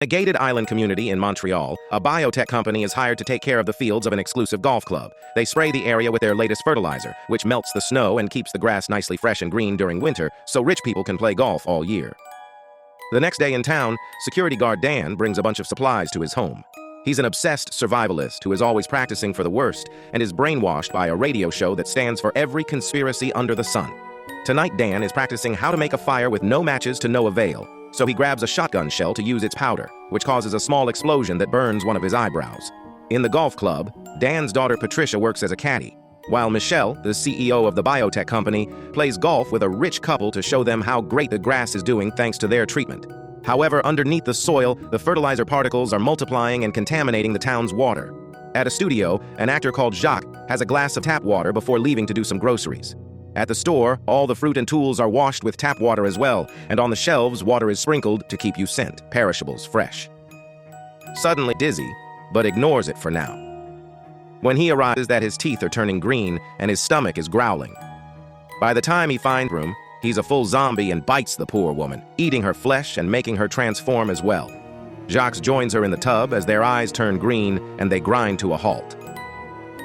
A gated island community in Montreal, a biotech company is hired to take care of the fields of an exclusive golf club. They spray the area with their latest fertilizer, which melts the snow and keeps the grass nicely fresh and green during winter, so rich people can play golf all year. The next day in town, security guard Dan brings a bunch of supplies to his home. He's an obsessed survivalist who is always practicing for the worst and is brainwashed by a radio show that stands for every conspiracy under the sun. Tonight, Dan is practicing how to make a fire with no matches to no avail. So he grabs a shotgun shell to use its powder, which causes a small explosion that burns one of his eyebrows. In the golf club, Dan's daughter Patricia works as a caddy, while Michelle, the CEO of the biotech company, plays golf with a rich couple to show them how great the grass is doing thanks to their treatment. However, underneath the soil, the fertilizer particles are multiplying and contaminating the town's water. At a studio, an actor called Jacques has a glass of tap water before leaving to do some groceries. At the store, all the fruit and tools are washed with tap water as well, and on the shelves, water is sprinkled to keep you scent, perishables fresh. Suddenly dizzy, but ignores it for now. When he arrives that his teeth are turning green and his stomach is growling. By the time he finds room, he's a full zombie and bites the poor woman, eating her flesh and making her transform as well. Jacques joins her in the tub as their eyes turn green and they grind to a halt.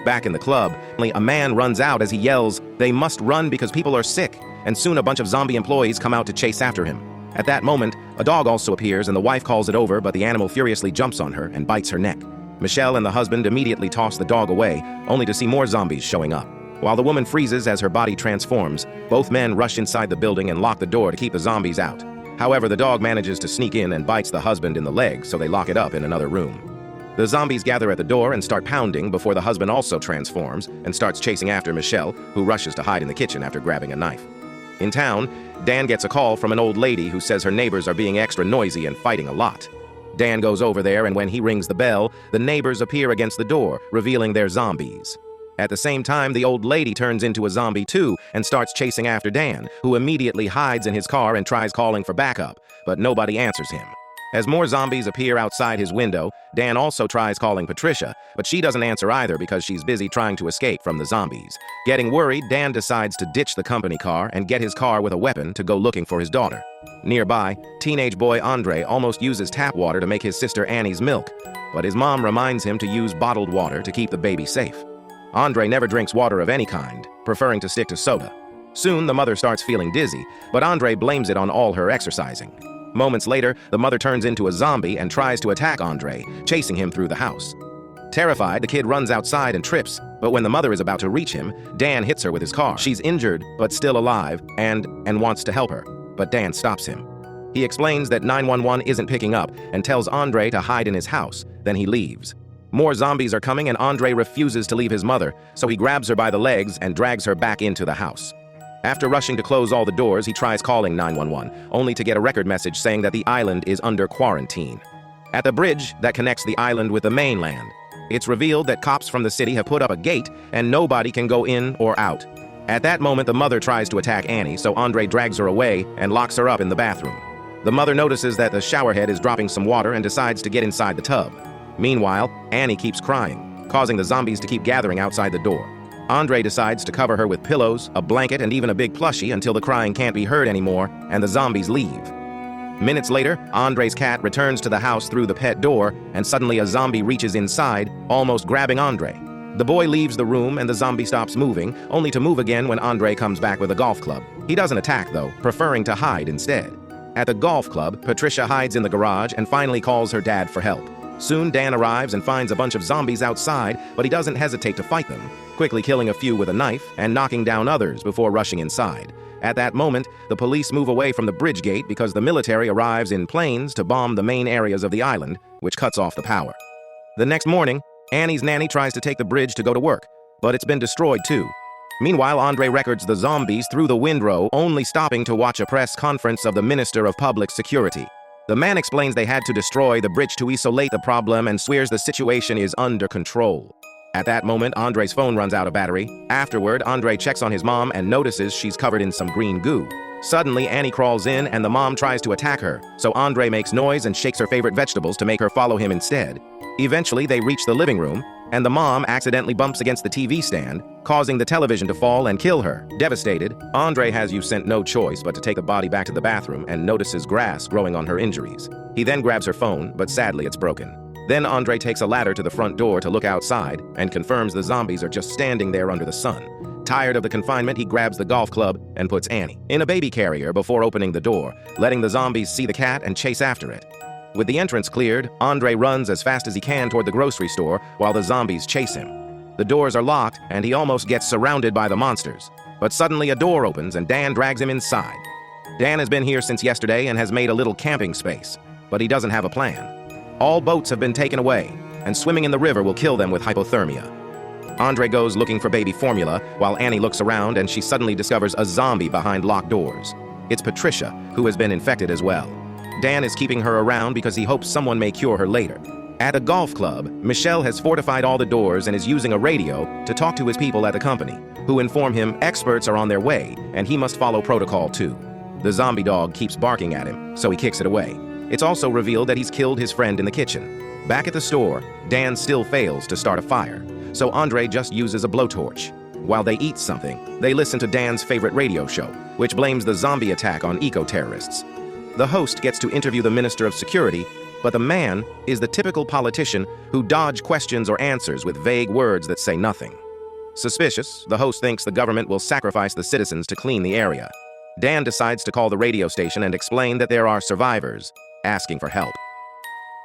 Back in the club, a man runs out as he yells, "They must run because people are sick," and soon a bunch of zombie employees come out to chase after him. At that moment, a dog also appears and the wife calls it over, but the animal furiously jumps on her and bites her neck. Michelle and the husband immediately toss the dog away, only to see more zombies showing up. While the woman freezes as her body transforms, both men rush inside the building and lock the door to keep the zombies out. However, the dog manages to sneak in and bites the husband in the leg, so they lock it up in another room. The zombies gather at the door and start pounding before the husband also transforms and starts chasing after Michelle, who rushes to hide in the kitchen after grabbing a knife. In town, Dan gets a call from an old lady who says her neighbors are being extra noisy and fighting a lot. Dan goes over there, and when he rings the bell, the neighbors appear against the door, revealing they're zombies. At the same time, the old lady turns into a zombie too and starts chasing after Dan, who immediately hides in his car and tries calling for backup, but nobody answers him. As more zombies appear outside his window, Dan also tries calling Patricia, but she doesn't answer either because she's busy trying to escape from the zombies. Getting worried, Dan decides to ditch the company car and get his car with a weapon to go looking for his daughter. Nearby, teenage boy Andre almost uses tap water to make his sister Annie's milk, but his mom reminds him to use bottled water to keep the baby safe. Andre never drinks water of any kind, preferring to stick to soda. Soon, the mother starts feeling dizzy, but Andre blames it on all her exercising. Moments later, the mother turns into a zombie and tries to attack Andre, chasing him through the house. Terrified, the kid runs outside and trips, but when the mother is about to reach him, Dan hits her with his car. She's injured, but still alive, and wants to help her, but Dan stops him. He explains that 911 isn't picking up and tells Andre to hide in his house, then he leaves. More zombies are coming and Andre refuses to leave his mother, so he grabs her by the legs and drags her back into the house. After rushing to close all the doors, he tries calling 911, only to get a record message saying that the island is under quarantine. At the bridge that connects the island with the mainland, it's revealed that cops from the city have put up a gate and nobody can go in or out. At that moment, the mother tries to attack Annie, so Andre drags her away and locks her up in the bathroom. The mother notices that the showerhead is dropping some water and decides to get inside the tub. Meanwhile, Annie keeps crying, causing the zombies to keep gathering outside the door. Andre decides to cover her with pillows, a blanket, and even a big plushie until the crying can't be heard anymore, and the zombies leave. Minutes later, Andre's cat returns to the house through the pet door, and suddenly a zombie reaches inside, almost grabbing Andre. The boy leaves the room and the zombie stops moving, only to move again when Andre comes back with a golf club. He doesn't attack though, preferring to hide instead. At the golf club, Patricia hides in the garage and finally calls her dad for help. Soon Dan arrives and finds a bunch of zombies outside, but he doesn't hesitate to fight them, quickly killing a few with a knife and knocking down others before rushing inside. At that moment, the police move away from the bridge gate because the military arrives in planes to bomb the main areas of the island, which cuts off the power. The next morning, Annie's nanny tries to take the bridge to go to work, but it's been destroyed too. Meanwhile, Andre records the zombies through the windrow, only stopping to watch a press conference of the Minister of Public Security. The man explains they had to destroy the bridge to isolate the problem and swears the situation is under control. At that moment, Andre's phone runs out of battery. Afterward, Andre checks on his mom and notices she's covered in some green goo. Suddenly, Annie crawls in and the mom tries to attack her, so Andre makes noise and shakes her favorite vegetables to make her follow him instead. Eventually, they reach the living room, and the mom accidentally bumps against the TV stand, causing the television to fall and kill her. Devastated, Andre has Ucent no choice but to take the body back to the bathroom and notices grass growing on her injuries. He then grabs her phone, but sadly it's broken. Then Andre takes a ladder to the front door to look outside and confirms the zombies are just standing there under the sun. Tired of the confinement, he grabs the golf club and puts Annie in a baby carrier before opening the door, letting the zombies see the cat and chase after it. With the entrance cleared, Andre runs as fast as he can toward the grocery store while the zombies chase him. The doors are locked and he almost gets surrounded by the monsters. But suddenly a door opens and Dan drags him inside. Dan has been here since yesterday and has made a little camping space, but he doesn't have a plan. All boats have been taken away, and swimming in the river will kill them with hypothermia. Andre goes looking for baby formula, while Annie looks around and she suddenly discovers a zombie behind locked doors. It's Patricia, who has been infected as well. Dan is keeping her around because he hopes someone may cure her later. At a golf club, Michelle has fortified all the doors and is using a radio to talk to his people at the company, who inform him experts are on their way and he must follow protocol too. The zombie dog keeps barking at him, so he kicks it away. It's also revealed that he's killed his friend in the kitchen. Back at the store, Dan still fails to start a fire, so Andre just uses a blowtorch. While they eat something, they listen to Dan's favorite radio show, which blames the zombie attack on eco-terrorists. The host gets to interview the Minister of Security, but the man is the typical politician who dodge questions or answers with vague words that say nothing. Suspicious, the host thinks the government will sacrifice the citizens to clean the area. Dan decides to call the radio station and explain that there are survivors asking for help.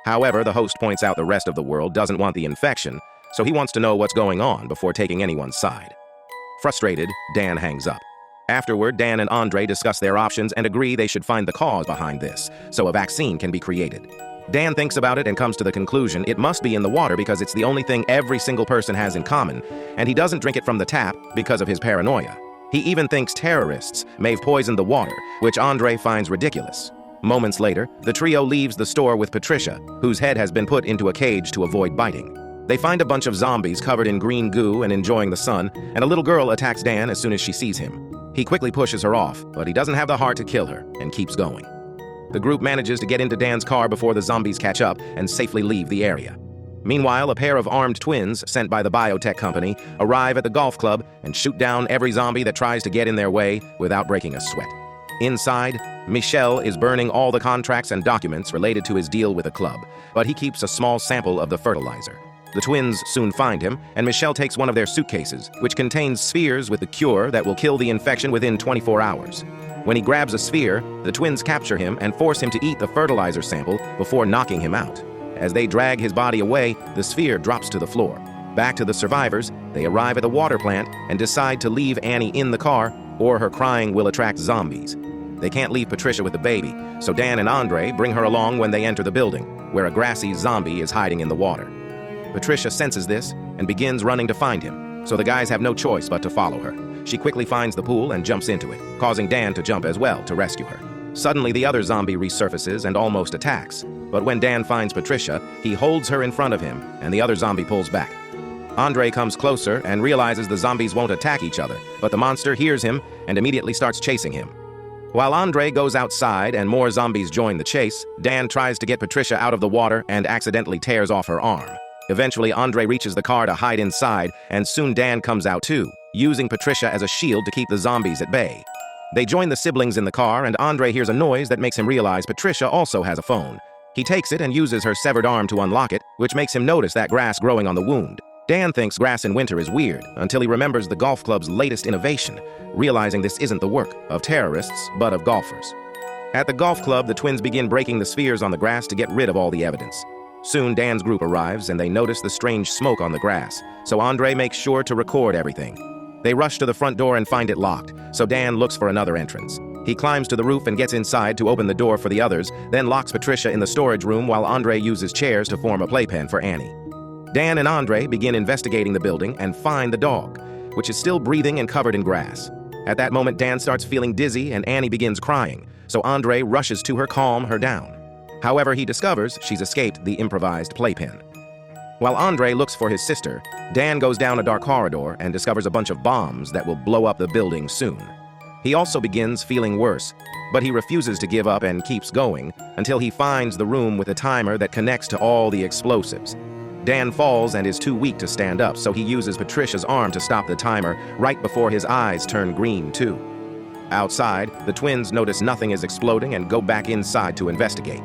However, the host points out the rest of the world doesn't want the infection, so he wants to know what's going on before taking anyone's side. Frustrated, Dan hangs up. Afterward, Dan and Andre discuss their options and agree they should find the cause behind this, so a vaccine can be created. Dan thinks about it and comes to the conclusion it must be in the water because it's the only thing every single person has in common, and he doesn't drink it from the tap because of his paranoia. He even thinks terrorists may have poisoned the water, which Andre finds ridiculous. Moments later, the trio leaves the store with Patricia, whose head has been put into a cage to avoid biting. They find a bunch of zombies covered in green goo and enjoying the sun, and a little girl attacks Dan as soon as she sees him. He quickly pushes her off, but he doesn't have the heart to kill her and keeps going. The group manages to get into Dan's car before the zombies catch up and safely leave the area. Meanwhile, a pair of armed twins sent by the biotech company arrive at the golf club and shoot down every zombie that tries to get in their way without breaking a sweat. Inside, Michel is burning all the contracts and documents related to his deal with the club, but he keeps a small sample of the fertilizer. The twins soon find him, and Michel takes one of their suitcases, which contains spheres with the cure that will kill the infection within 24 hours. When he grabs a sphere, the twins capture him and force him to eat the fertilizer sample before knocking him out. As they drag his body away, the sphere drops to the floor. Back to the survivors, they arrive at the water plant and decide to leave Annie in the car, or her crying will attract zombies. They can't leave Patricia with the baby, so Dan and Andre bring her along when they enter the building, where a grassy zombie is hiding in the water. Patricia senses this and begins running to find him, so the guys have no choice but to follow her. She quickly finds the pool and jumps into it, causing Dan to jump as well to rescue her. Suddenly, the other zombie resurfaces and almost attacks, but when Dan finds Patricia, he holds her in front of him, and the other zombie pulls back. Andre comes closer and realizes the zombies won't attack each other, but the monster hears him and immediately starts chasing him. While Andre goes outside and more zombies join the chase, Dan tries to get Patricia out of the water and accidentally tears off her arm. Eventually, Andre reaches the car to hide inside, and soon Dan comes out too, using Patricia as a shield to keep the zombies at bay. They join the siblings in the car, and Andre hears a noise that makes him realize Patricia also has a phone. He takes it and uses her severed arm to unlock it, which makes him notice that grass growing on the wound. Dan thinks grass in winter is weird until he remembers the golf club's latest innovation, realizing this isn't the work of terrorists, but of golfers. At the golf club, the twins begin breaking the spheres on the grass to get rid of all the evidence. Soon, Dan's group arrives, and they notice the strange smoke on the grass, so Andre makes sure to record everything. They rush to the front door and find it locked, so Dan looks for another entrance. He climbs to the roof and gets inside to open the door for the others, then locks Patricia in the storage room while Andre uses chairs to form a playpen for Annie. Dan and Andre begin investigating the building and find the dog, which is still breathing and covered in grass. At that moment, Dan starts feeling dizzy and Annie begins crying, so Andre rushes to her to calm her down. However, he discovers she's escaped the improvised playpen. While Andre looks for his sister, Dan goes down a dark corridor and discovers a bunch of bombs that will blow up the building soon. He also begins feeling worse, but he refuses to give up and keeps going until he finds the room with a timer that connects to all the explosives. Dan falls and is too weak to stand up, so he uses Patricia's arm to stop the timer right before his eyes turn green, too. Outside, the twins notice nothing is exploding and go back inside to investigate.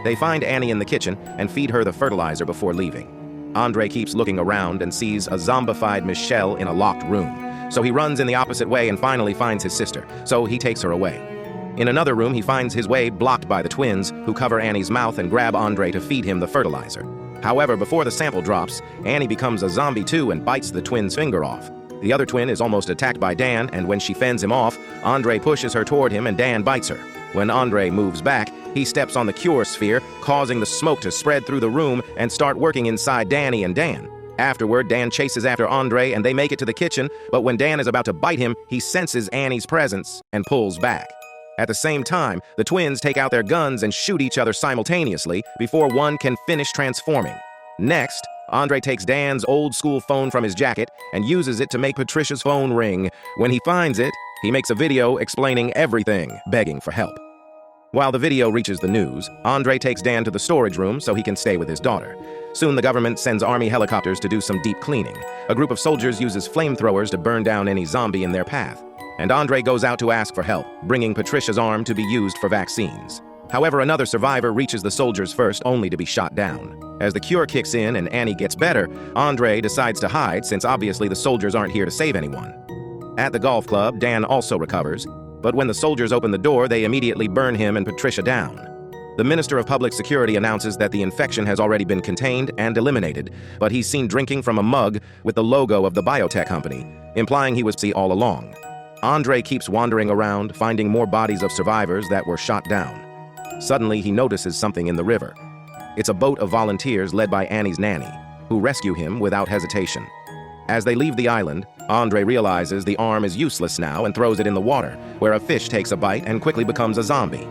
They find Annie in the kitchen and feed her the fertilizer before leaving. Andre keeps looking around and sees a zombified Michelle in a locked room, so he runs in the opposite way and finally finds his sister, so he takes her away. In another room, he finds his way blocked by the twins, who cover Annie's mouth and grab Andre to feed him the fertilizer. However, before the sample drops, Annie becomes a zombie too and bites the twin's finger off. The other twin is almost attacked by Dan, and when she fends him off, Andre pushes her toward him and Dan bites her. When Andre moves back, he steps on the cure sphere, causing the smoke to spread through the room and start working inside Danny and Dan. Afterward, Dan chases after Andre and they make it to the kitchen, but when Dan is about to bite him, he senses Annie's presence and pulls back. At the same time, the twins take out their guns and shoot each other simultaneously before one can finish transforming. Next, Andre takes Dan's old-school phone from his jacket and uses it to make Patricia's phone ring. When he finds it, he makes a video explaining everything, begging for help. While the video reaches the news, Andre takes Dan to the storage room so he can stay with his daughter. Soon the government sends army helicopters to do some deep cleaning. A group of soldiers uses flamethrowers to burn down any zombie in their path. And Andre goes out to ask for help, bringing Patricia's arm to be used for vaccines. However, another survivor reaches the soldiers first, only to be shot down. As the cure kicks in and Annie gets better, Andre decides to hide since obviously the soldiers aren't here to save anyone. At the golf club, Dan also recovers, but when the soldiers open the door, they immediately burn him and Patricia down. The Minister of Public Security announces that the infection has already been contained and eliminated, but he's seen drinking from a mug with the logo of the biotech company, implying he was all along. Andre keeps wandering around, finding more bodies of survivors that were shot down. Suddenly, he notices something in the river. It's a boat of volunteers led by Annie's nanny, who rescue him without hesitation. As they leave the island, Andre realizes the arm is useless now and throws it in the water, where a fish takes a bite and quickly becomes a zombie.